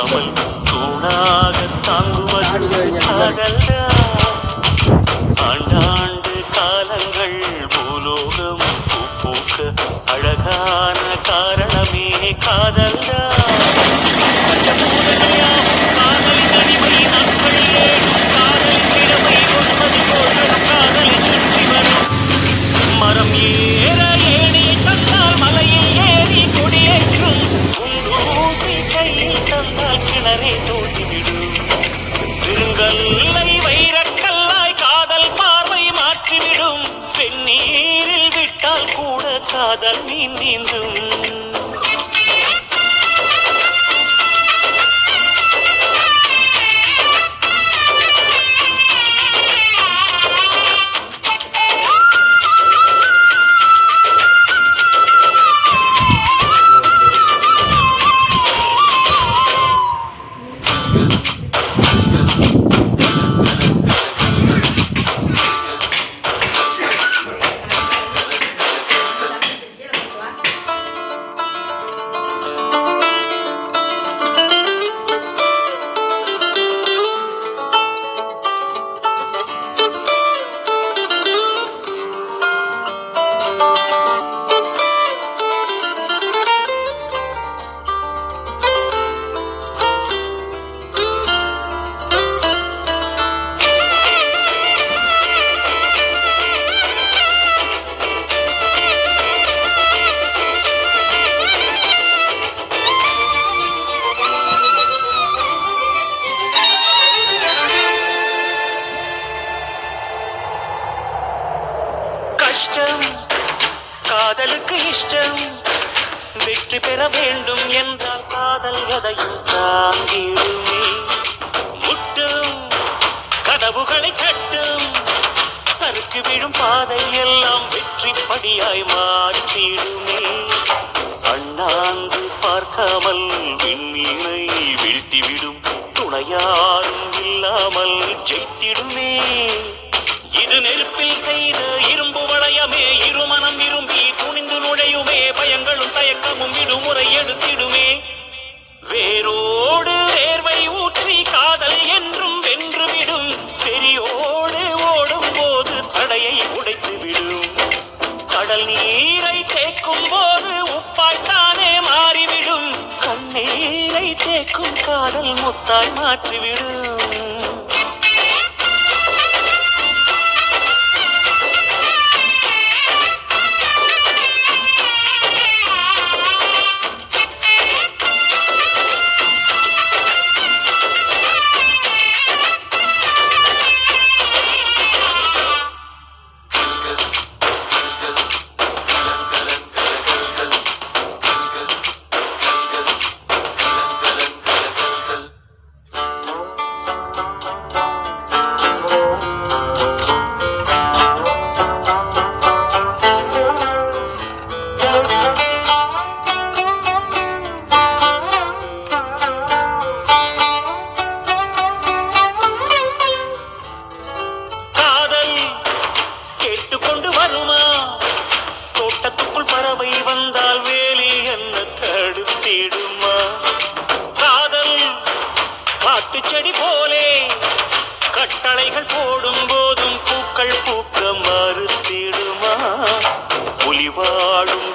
தாங்காமல் தூணாக தாங்குவது காதல்டா. ஆண்டாண்டு காலங்கள் பூலோகம் பூக்க அழகான காரணமே காதல்டா. காதலின் அடிமை நாட்கள் காதலின் கிழமை ஒன்பது போன்றும் காதலை சுற்றி வரும். மரம் ஏற ஏணியை தந்தால் மலையில் ஏறி கொடியேற்றும். ஊசி கையில் தந்தால் கிணறே தோண்டிவிடும். பெருங்கல்லை வைரக்கல்லாய் காதல் பார்வை மாற்றிவிடும். வெந்நீரில் விட்டால் கூட காதல் மீன் நீந்தும். கஷ்டம் காதலுக்கு இஷ்டம். வெற்றி பெற வேண்டும் என்றால் காதல் எதையும் தாங்கிடுமே. முட்டும் கதவுகளை தட்டும் சறுக்கு விழும் பாதை எல்லாம் வெற்றி படியாய் மாற்றிடுமே. அண்ணாந்து பார்க்காமல் விண்மீனை வீழ்த்திவிடும். துணையாரும் இல்லாமல் ஜெயித்திடுமே. இது நெருப்பில் செய்த இரும்பு வளையமே. இருமனம் விரும்பி துணிந்து நுழையுமே. பயங்களும் தயக்கமும் விடுமுறை எடுத்திடுமே. வேரோடு வேர்வை ஊற்றி காதல் என்றும் வென்றுவிடும். பெரியோடு ஓடும் போது தடையை உடைத்து விடும். கடல் நீரை தேக்கும் போது உப்பாய்த்தானே மாறிவிடும். கண்ணீரை தேக்கும் காதல் முத்தாய் மாற்றிவிடும். பறவை வந்தால் வேலி என்ன தடுத்திடுமா? காதல் காட்டு செடி போலே கட்டளைகள் போடும் போதும் பூக்கள் பூக்க மறுத்திடுமா? புலி வாழும்